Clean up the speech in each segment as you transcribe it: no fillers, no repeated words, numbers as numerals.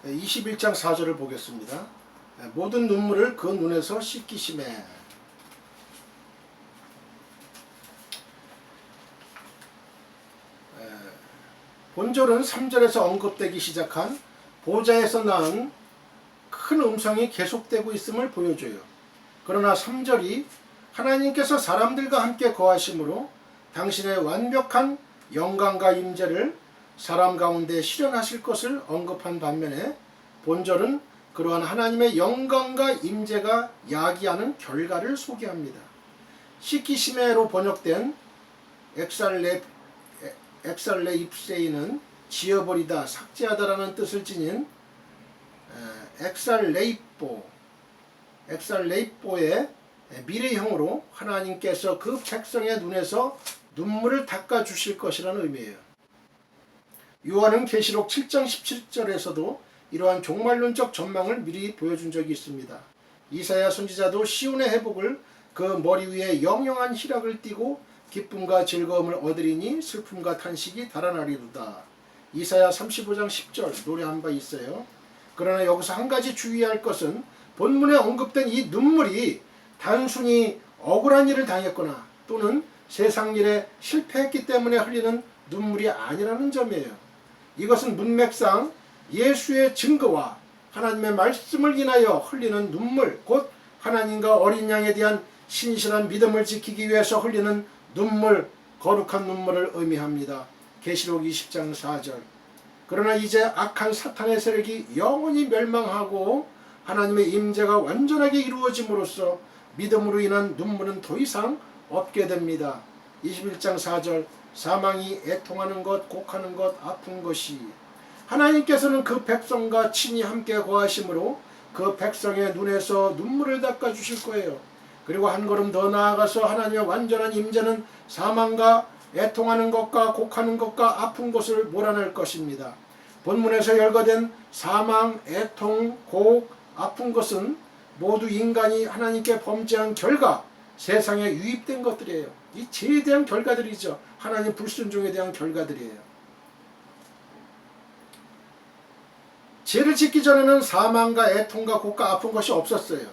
21장 4절을 보겠습니다. 모든 눈물을 그 눈에서 씻기심에. 본절은 3절에서 언급되기 시작한 보좌에서 나은 큰 음성이 계속되고 있음을 보여줘요. 그러나 3절이 하나님께서 사람들과 함께 거하심으로 당신의 완벽한 영광과 임재를 사람 가운데 실현하실 것을 언급한 반면에 본절은 그러한 하나님의 영광과 임재가 야기하는 결과를 소개합니다. 시키시메로 번역된 엑살레입세이는 지어버리다, 삭제하다라는 뜻을 지닌 엑살레이뽀의 미래형으로 하나님께서 그 백성의 눈에서 눈물을 닦아주실 것이라는 의미예요. 요한은 계시록 7장 17절에서도 이러한 종말론적 전망을 미리 보여준 적이 있습니다. 이사야 선지자도 시온의 회복을 그 머리 위에 영영한 희락을 띠고 기쁨과 즐거움을 얻으리니 슬픔과 탄식이 달아나리로다. 이사야 35장 10절 노래한 바 있어요. 그러나 여기서 한 가지 주의할 것은 본문에 언급된 이 눈물이 단순히 억울한 일을 당했거나 또는 세상 일에 실패했기 때문에 흘리는 눈물이 아니라는 점이에요. 이것은 문맥상 예수의 증거와 하나님의 말씀을 인하여 흘리는 눈물, 곧 하나님과 어린 양에 대한 신실한 믿음을 지키기 위해서 흘리는 눈물, 거룩한 눈물을 의미합니다. 계시록 20장 4절. 그러나 이제 악한 사탄의 세력이 영원히 멸망하고 하나님의 임재가 완전하게 이루어짐으로써 믿음으로 인한 눈물은 더 이상 없게 됩니다. 21장 4절. 사망이 애통하는 것, 곡하는 것, 아픈 것이. 하나님께서는 그 백성과 친히 함께 거하심으로 그 백성의 눈에서 눈물을 닦아주실 거예요. 그리고 한 걸음 더 나아가서 하나님의 완전한 임재는 사망과 애통하는 것과 곡하는 것과 아픈 것을 몰아낼 것입니다. 본문에서 열거된 사망, 애통, 곡, 아픈 것은 모두 인간이 하나님께 범죄한 결과 세상에 유입된 것들이에요. 이 죄에 대한 결과들이죠. 하나님 불순종에 대한 결과들이에요. 죄를 짓기 전에는 사망과 애통과 곡과 아픈 것이 없었어요.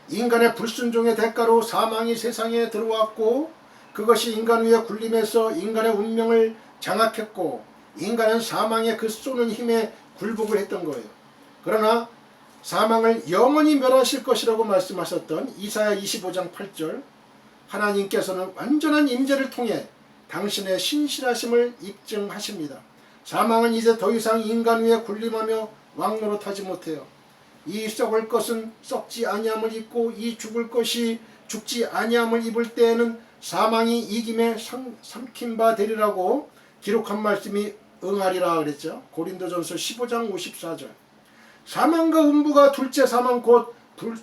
인간의 불순종의 대가로 사망이 세상에 들어왔고 그것이 인간 위에 군림해서 인간의 운명을 장악했고 인간은 사망의 그 쏘는 힘에 굴복을 했던 거예요. 그러나 사망을 영원히 멸하실 것이라고 말씀하셨던 이사야 25장 8절, 하나님께서는 완전한 임재를 통해 당신의 신실하심을 입증하십니다. 사망은 이제 더 이상 인간 위에 군림하며 왕노릇하지 못해요. 이 썩을 것은 썩지 아니함을 입고 이 죽을 것이 죽지 아니함을 입을 때에는 사망이 이김에 삼킨 바 되리라고 기록한 말씀이 응하리라 그랬죠. 고린도전서 15장 54절. 사망과 음부가 둘째 사망 곧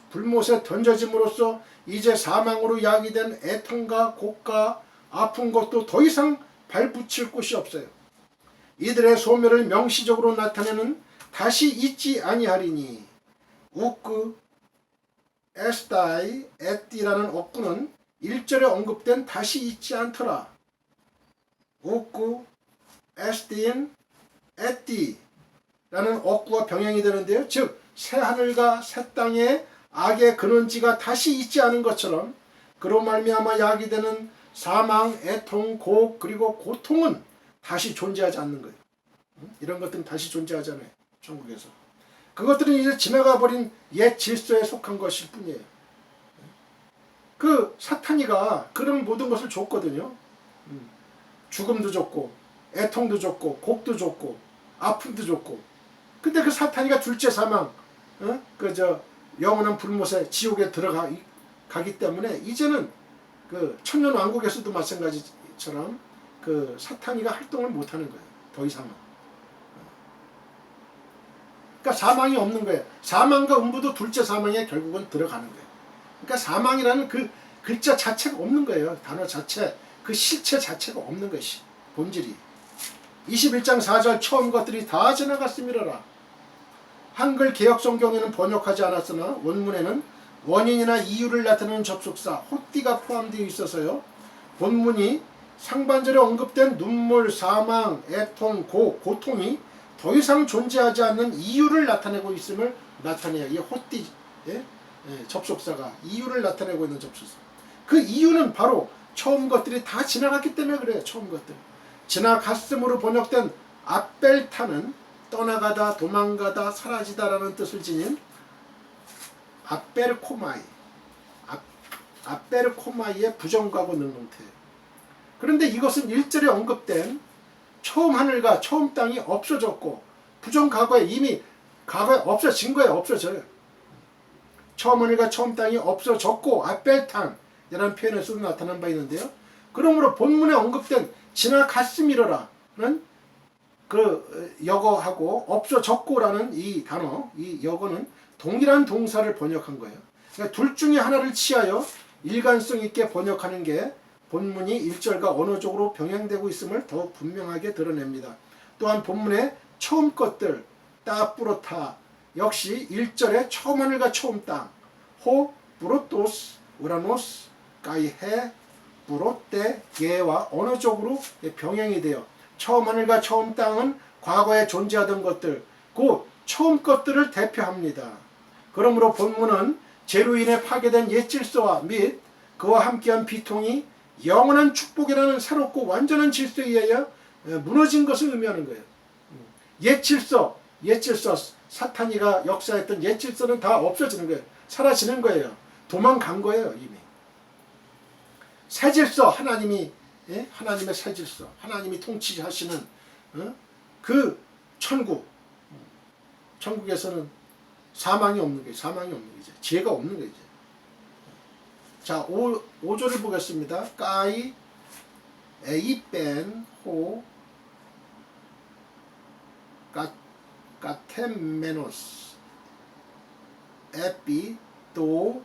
불못에 던져짐으로써 이제 사망으로 야기된 애통과 곡과 아픈 것도 더 이상 발붙일 곳이 없어요. 이들의 소멸을 명시적으로 나타내는 다시 잊지 아니하리니 우크 에스다이 에띠라는 어구는 1절에 언급된 다시 잊지 않더라. 우크 에스딘 에띠라는 어구와 병행이 되는데요. 즉 새하늘과 새 땅에 악의 근원지가 다시 있지 않은 것처럼 그로 말미암아 야기되는 사망, 애통, 곡 그리고 고통은 다시 존재하지 않는 거예요. 이런 것들은 다시 존재하잖아요. 천국에서. 그것들은 이제 지나가 버린 옛 질서에 속한 것일 뿐이에요. 그 사탄이가 그런 모든 것을 줬거든요. 죽음도 줬고 애통도 줬고 곡도 줬고 아픔도 줬고. 근데 그 사탄이가 둘째 사망, 영원한 불못에 지옥에 들어가기 때문에 이제는 그 천년왕국에서도 마찬가지처럼 그 사탄이가 활동을 못하는 거예요. 더 이상은. 그러니까 사망이 없는 거예요. 사망과 음부도 둘째 사망에 결국은 들어가는 거예요. 그러니까 사망이라는 그 글자 자체가 없는 거예요. 단어 자체, 그 실체 자체가 없는 것이 본질이. 21장 4절 처음 것들이 다 지나갔음이라라. 한글 개혁성경에는 번역하지 않았으나 원문에는 원인이나 이유를 나타내는 접속사 호띠가 포함되어 있어서요. 본문이 상반절에 언급된 눈물, 사망, 애통, 고통이 더 이상 존재하지 않는 이유를 나타내고 있음을 나타내요. 이 호띠 접속사가 이유를 나타내고 있는 접속사. 그 이유는 바로 처음 것들이 다 지나갔기 때문에 그래요. 처음 것들. 지나갔음으로 번역된 아벨타는 떠나가다, 도망가다, 사라지다라는 뜻을 지닌 아베르코마이의 부정과거 능동태예요. 그런데 이것은 1절에 언급된 처음 하늘과 처음 땅이 없어졌고 부정과거에 이미 과거에 없어진 거예요. 없어져요. 처음 하늘과 처음 땅이 없어졌고 아벨탄이라는 표현에서도 나타난 바 있는데요. 그러므로 본문에 언급된 지나갔음이러라는 그 여거하고 없어졌고라는 이 단어, 이 여거는 동일한 동사를 번역한 거예요. 그러니까 둘 중에 하나를 취하여 일관성 있게 번역하는 게 본문이 1절과 언어적으로 병행되고 있음을 더욱 분명하게 드러냅니다. 또한 본문의 처음 것들, 따뿌로타 역시 1절에 처음 하늘과 처음 땅, 호, 브로토스, 우라노스, 가이헤, 브로테, 게와 언어적으로 병행이 돼요. 처음 하늘과 처음 땅은 과거에 존재하던 것들, 곧 처음 것들을 대표합니다. 그러므로 본문은 죄로 인해 파괴된 옛 질서와 및 그와 함께한 비통이 영원한 축복이라는 새롭고 완전한 질서에 의하여 무너진 것을 의미하는 거예요. 옛 질서, 사탄이가 역사했던 옛 질서는 다 없어지는 거예요. 사라지는 거예요. 도망간 거예요, 이미. 새 질서, 하나님의 새 질서, 하나님이 통치하시는 그 천국에서는 사망이 없는 거예요. 사망이 없는 거예요. 죄가 없는 거예요. 자, 5절을 보겠습니다. 까이 에이벤 호 까템메노스 에피 또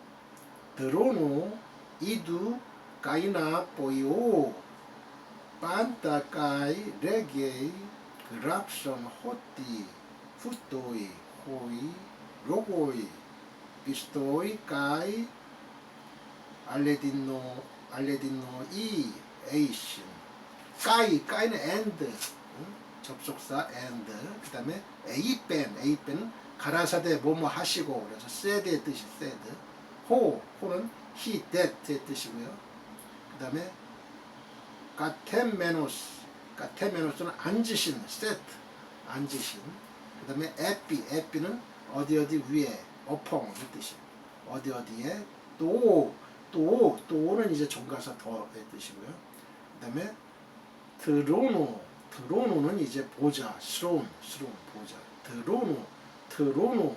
드로노 이두 까이나 보이오 판타 까이 레게이 그랍션 호띠 푸토이 호이 로고이 비스토이 까이 알레딘노 이 에이신 까이는 and 접속사 and 그 다음에 에이벤은 가라사대 뭐뭐 하시고 그래서 said의 뜻이 said 호는 he that의 뜻이고요. 그 다음에 가테메노스는 앉으신 set 앉으신 그 다음에 에피는 어디 위에 upon 이 뜻이에요. 어디에 또는 이제 종가사 더의 뜻이고요. 그 다음에 드로노는 이제 보좌, 스론 보좌. 드로노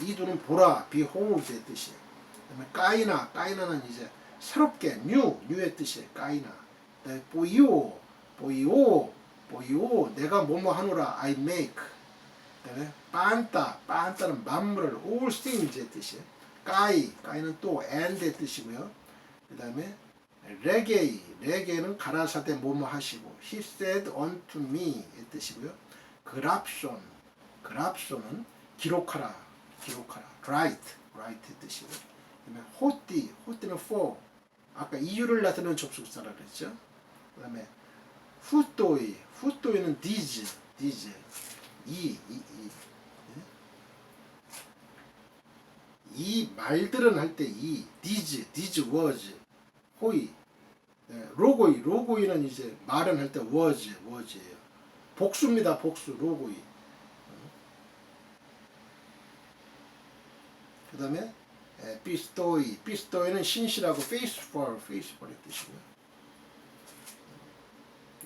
이두는 보라, behold의 뜻이에요. 그 다음에 까이나는 이제 새롭게, 뉴의 뜻이에요. 까이나. 그 다음에 보이오, 내가 뭐뭐 하노라, I make. 그 다음에 판타는 만물을, all things의 뜻이에요. 까이는 또 and의 뜻이고요. 그 다음에 레게이는 가라사대 뭐뭐 하시고 he said unto me의 뜻이고요. 그랍손은 기록하라 write의 뜻이고요. 그 다음에 호띠는 for 아까 이유를 나타내는 접속사라 그랬죠. 그 다음에 후또이는 these 이 말들은 할 때 these words 호이 로고이는 이제 말은 할 때 words예요. 복수입니다. 복수 로고이. 그 다음에 비스토이는 신실하고 faithful의 뜻이고요.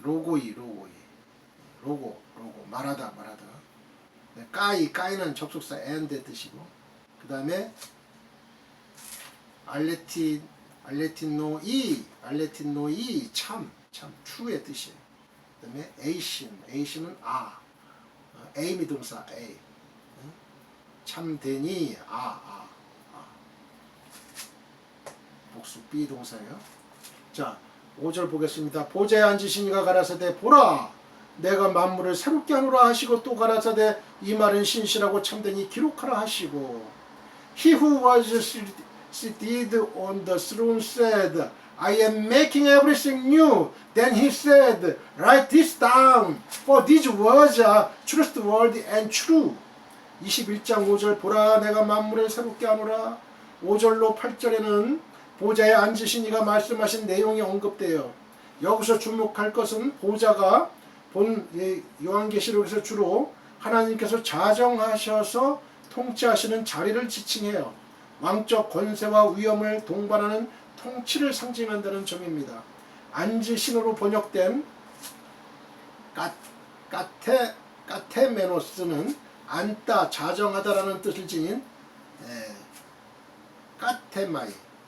로고이 로고 말하다. 까이는 접속사 and의 뜻이고 그 다음에 알레티노이 참 true의 뜻이에요. 그 다음에 에이신은 에임이 동사 A 참되니 복수 B 동사예요. 자 5절 보겠습니다. 보좌에 앉으신 이가 가라사대 보라 내가 만물을 새롭게 하노라 하시고 또 가라사대 이 말은 신실하고 참되니 기록하라 하시고 He who was seated on the throne said I am making everything new. Then he said, write this down, for these words are trustworthy and true. 21장 5절 보라 내가 만물을 새롭게 하노라. 5절로 8절에는 보좌에 앉으신 이가 말씀하신 내용이 언급돼요. 여기서 주목할 것은 보좌가 본 요한계시록에서 주로 하나님께서 자정하셔서 통치하시는 자리를 지칭해요. 왕적 권세와 위엄을 동반하는 통치를 상징한다는 점입니다. 앉으신으로 번역된 까테메노스는 앉다, 자정하다라는 뜻을 지닌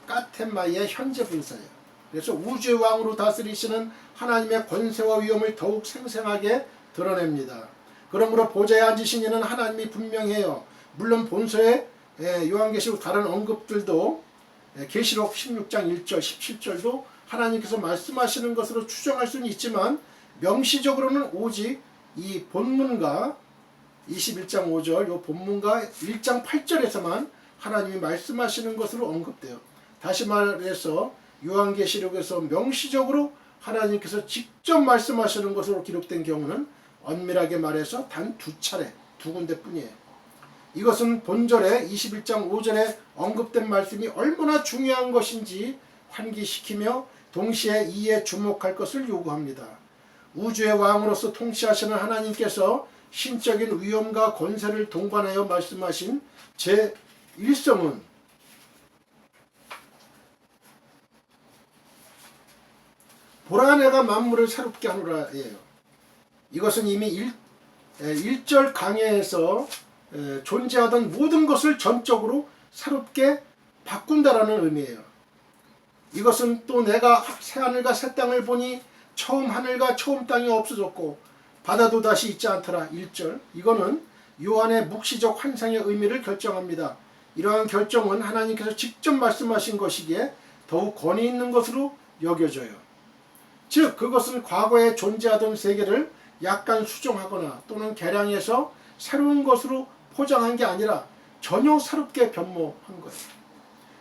까테마이의 현재 분사예요. 그래서 우주의 왕으로 다스리시는 하나님의 권세와 위엄을 더욱 생생하게 드러냅니다. 그러므로 보좌에 앉으신 이는 하나님이 분명해요. 물론 본서의 요한계시록 다른 언급들도 계시록 16장 1절 17절도 하나님께서 말씀하시는 것으로 추정할 수는 있지만 명시적으로는 오직 이 본문과 21장 5절 요 본문과 1장 8절에서만 하나님이 말씀하시는 것으로 언급돼요. 다시 말해서 요한계시록에서 명시적으로 하나님께서 직접 말씀하시는 것으로 기록된 경우는 엄밀하게 말해서 단 두 차례, 두 군데뿐이에요. 이것은 본절에 21장 5절에 언급된 말씀이 얼마나 중요한 것인지 환기시키며 동시에 이에 주목할 것을 요구합니다. 우주의 왕으로서 통치하시는 하나님께서 신적인 위엄과 권세를 동반하여 말씀하신 제1성은 보라 내가 만물을 새롭게 하노라 예요. 이것은 이미 1절 강해에서 존재하던 모든 것을 전적으로 새롭게 바꾼다라는 의미예요. 이것은 또 내가 새하늘과 새 땅을 보니 처음 하늘과 처음 땅이 없어졌고 바다도 다시 있지 않더라. 1절. 이거는 요한의 묵시적 환상의 의미를 결정합니다. 이러한 결정은 하나님께서 직접 말씀하신 것이기에 더욱 권위 있는 것으로 여겨져요. 즉 그것은 과거에 존재하던 세계를 약간 수정하거나 또는 개량해서 새로운 것으로 포장한 게 아니라 전혀 새롭게 변모한 거예요.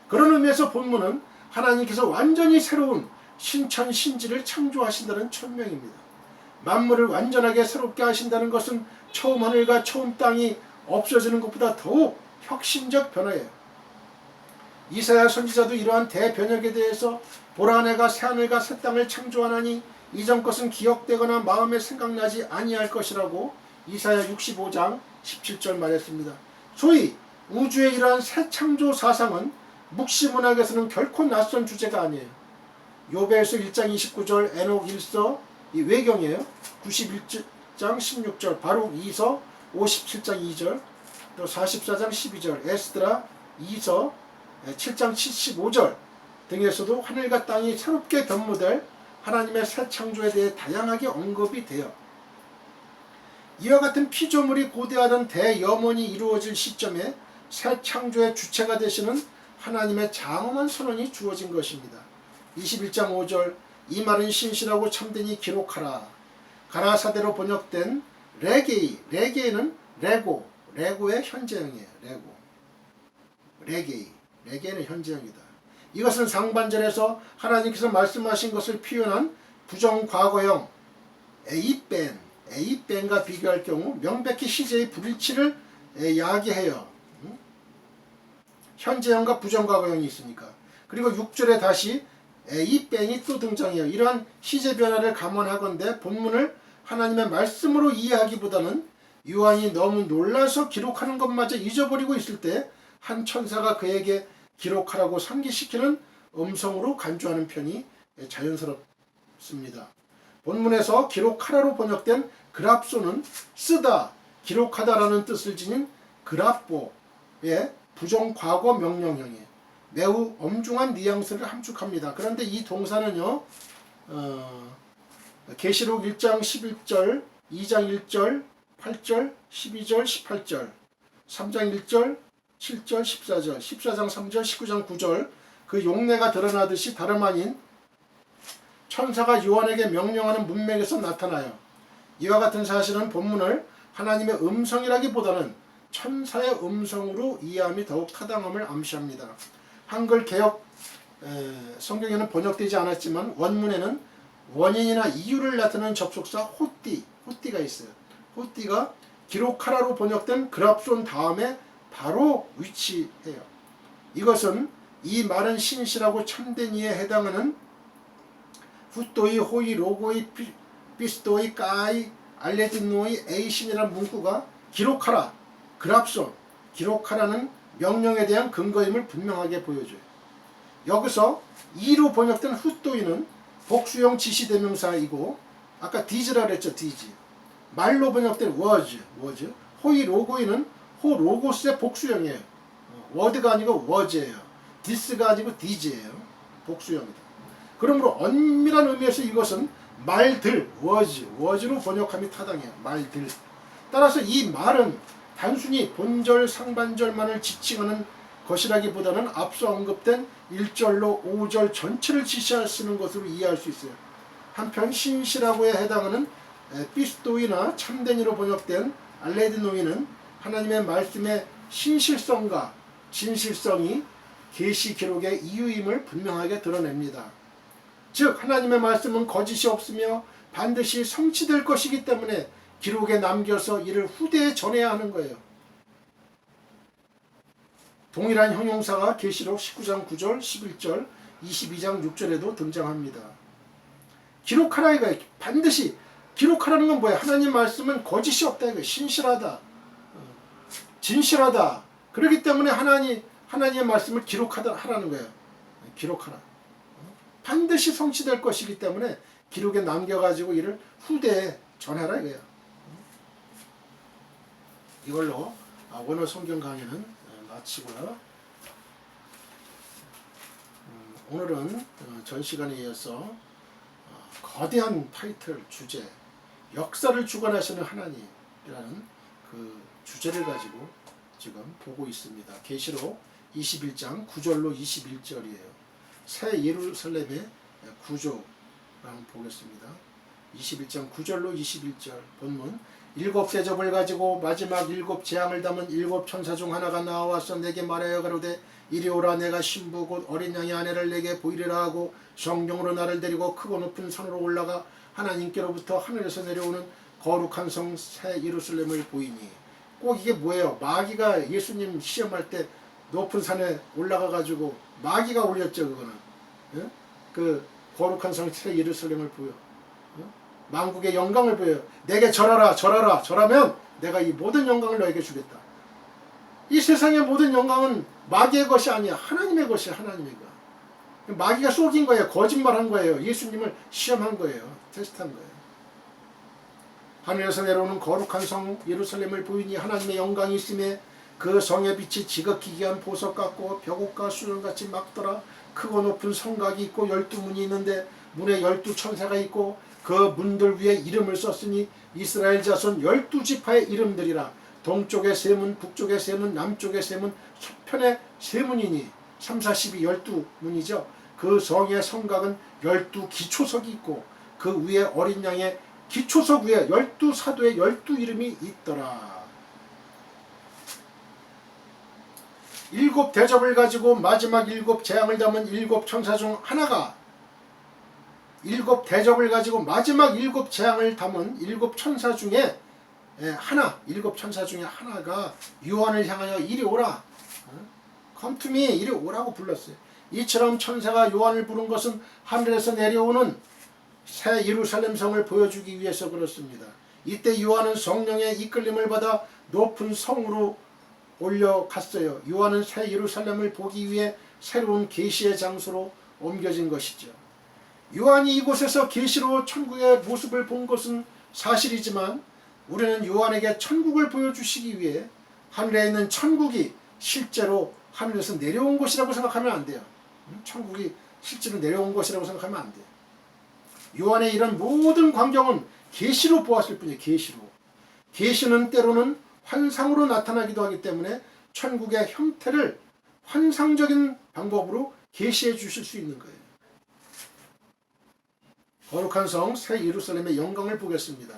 그런 의미에서 본문은 하나님께서 완전히 새로운 신천신지를 창조하신다는 천명입니다. 만물을 완전하게 새롭게 하신다는 것은 처음 하늘과 처음 땅이 없어지는 것보다 더욱 혁신적 변화예요. 이사야 선지자도 이러한 대변혁에 대해서 보라 내가 새하늘과 새 땅을 창조하나니 이전 것은 기억되거나 마음에 생각나지 아니할 것이라고 이사야 65장 17절 말했습니다. 소위 우주의 이러한 새 창조 사상은 묵시문학에서는 결코 낯선 주제가 아니에요. 욥에서 1장 29절, 에녹 1서 이 외경이에요. 91장 16절, 바룩 2서 57장 2절, 또 44장 12절, 에스드라 2서 7장 75절 등에서도 하늘과 땅이 새롭게 변모될 하나님의 새 창조에 대해 다양하게 언급이 돼요. 이와 같은 피조물이 고대하던 대염원이 이루어질 시점에 새 창조의 주체가 되시는 하나님의 장엄한 선언이 주어진 것입니다. 21장 5절 이 말은 신실하고 참되니 기록하라. 가나사대로 번역된 레게이는 레고의 현재형이에요. 레게이는 현재형이다. 이것은 상반절에서 하나님께서 말씀하신 것을 표현한 부정과거형 에이벤과 비교할 경우 명백히 시제의 불일치를 야기해요. 현재형과 부정과거형이 있으니까. 그리고 6절에 다시 에이벤이 또 등장해요. 이러한 시제 변화를 감안하건대 본문을 하나님의 말씀으로 이해하기보다는 요한이 너무 놀라서 기록하는 것마저 잊어버리고 있을 때 한 천사가 그에게 기록하라고 상기시키는 음성으로 간주하는 편이 자연스럽습니다. 본문에서 기록하라로 번역된 그랍소는 쓰다, 기록하다라는 뜻을 지닌 그랍보의 부정과거 명령형이에요. 매우 엄중한 뉘앙스를 함축합니다. 그런데 이 동사는요, 계시록 1장 11절, 2장 1절, 8절, 12절, 18절, 3장 1절, 7절, 14절, 14장 3절, 19장 9절 그 용례가 드러나듯이 다름 아닌 천사가 요한에게 명령하는 문맥에서 나타나요. 이와 같은 사실은 본문을 하나님의 음성이라기보다는 천사의 음성으로 이해함이 더욱 타당함을 암시합니다. 한글 개역 성경에는 번역되지 않았지만 원문에는 원인이나 이유를 나타내는 접속사 호띠가 있어요. 호띠가 기록하라로 번역된 그랍손 다음에 바로 위치해요. 이것은 이 말은 신실하고 참된 이에 해당하는 후또이, 호이, 로고이, 피스도이, 까이, 알레드노이, 에이신이라는 문구가 기록하라, 그랍손, 기록하라는 명령에 대한 근거임을 분명하게 보여줘요. 여기서 이로 번역된 후또이는 복수형 지시대명사이고 아까 디즈라 그랬죠. 디즈. 말로 번역된 was. 호이 로고이는 호 로고스의 복수형이에요. word가 아니고 was예요. this가 아니고 this예요. 복수형이다. 그러므로 엄밀한 의미에서 이것은 말들, was로 번역함이 타당해요. 말들. 따라서 이 말은 단순히 본절, 상반절만을 지칭하는 것이라기보다는 앞서 언급된 1절로 5절 전체를 지시하시는 것으로 이해할 수 있어요. 한편 신실하고에 해당하는 피스도이나 참된이로 번역된 알레드노이는 하나님의 말씀의 신실성과 진실성이 계시 기록의 이유임을 분명하게 드러냅니다. 즉 하나님의 말씀은 거짓이 없으며 반드시 성취될 것이기 때문에 기록에 남겨서 이를 후대에 전해야 하는 거예요. 동일한 형용사가 계시록 19장 9절, 11절, 22장 6절에도 등장합니다. 기록하라 이거예요. 반드시 기록하라는 건 뭐예요? 하나님 말씀은 거짓이 없다 이거예요. 신실하다, 진실하다. 그렇기 때문에 하나님의 말씀을 기록하라는 거예요. 기록하라. 반드시 성취될 것이기 때문에 기록에 남겨가지고 이를 후대에 전하라 이거예요. 이걸로 원어 성경 강의는 마치고요. 오늘은 전 시간에 이어서 거대한 타이틀 주제, 역사를 주관하시는 하나님이라는 그 주제를 가지고 지금 보고 있습니다. 계시록 21장 9절로 21절이에요. 새 예루살렘의 구조를 한번 보겠습니다. 21장 9절로 21절 본문. 7 대접을 가지고 마지막 7 재앙을 담은 7 천사 중 하나가 나와서 내게 말하여 가로되 이리 오라. 내가 신부 곧 어린 양의 아내를 내게 보이리라 하고 성령으로 나를 데리고 크고 높은 산으로 올라가 하나님께로부터 하늘에서 내려오는 거룩한 성 새 예루살렘을 보이니. 꼭 이게 뭐예요? 마귀가 예수님 시험할 때 높은 산에 올라가 가지고 마귀가 올렸죠. 그거는 그 거룩한 성 새 예루살렘을 보여 만국의 영광을 보여요. 내게 절하라. 절하면 내가 이 모든 영광을 너에게 주겠다. 이 세상의 모든 영광은 마귀의 것이 아니야. 하나님의 것이야. 하나님의 것. 마귀가 속인 거예요. 거짓말한 거예요. 예수님을 시험한 거예요. 테스트한 거예요. 하늘에서 내려오는 거룩한 성 예루살렘을 보이니 하나님의 영광이 있음에 그 성의 빛이 지극히 귀한 보석 같고 벽옥과 수정같이 막더라. 크고 높은 성곽이 있고 12문이 있는데 문에 12천사가 있고 그 문들 위에 이름을 썼으니 이스라엘 자손 12지파의 이름들이라. 동쪽의 세 문, 북쪽의 세 문, 남쪽의 세 문, 서편의 세 문이니 3, 4, 12, 12문이죠. 그 성의 성곽은 12기초석이 있고 그 위에 어린 양의 기초석 위에 12사도의 12이름이 있더라. 7 대접을 가지고 마지막 7 재앙을 담은 7 천사 중 하나가 7 대접을 가지고 마지막 7 재앙을 담은 7 천사 중에 하나, 7 천사 중에 하나가 요한을 향하여 이리 오라. Come to me, 이리 오라고 불렀어요. 이처럼 천사가 요한을 부른 것은 하늘에서 내려오는 새 예루살렘 성을 보여주기 위해서 그렇습니다. 이때 요한은 성령의 이끌림을 받아 높은 성으로 올려갔어요. 요한은 새 예루살렘을 보기 위해 새로운 계시의 장소로 옮겨진 것이죠. 요한이 이곳에서 계시로 천국의 모습을 본 것은 사실이지만 우리는 요한에게 천국을 보여주시기 위해 하늘에 있는 천국이 실제로 하늘에서 내려온 것이라고 생각하면 안 돼요. 천국이 실제로 내려온 것이라고 생각하면 안 돼요. 요한의 이런 모든 광경은 계시로 보았을 뿐이에요. 계시는 때로는 환상으로 나타나기도 하기 때문에 천국의 형태를 환상적인 방법으로 계시해 주실 수 있는 거예요. 거룩한 성 새 예루살렘의 영광을 보겠습니다.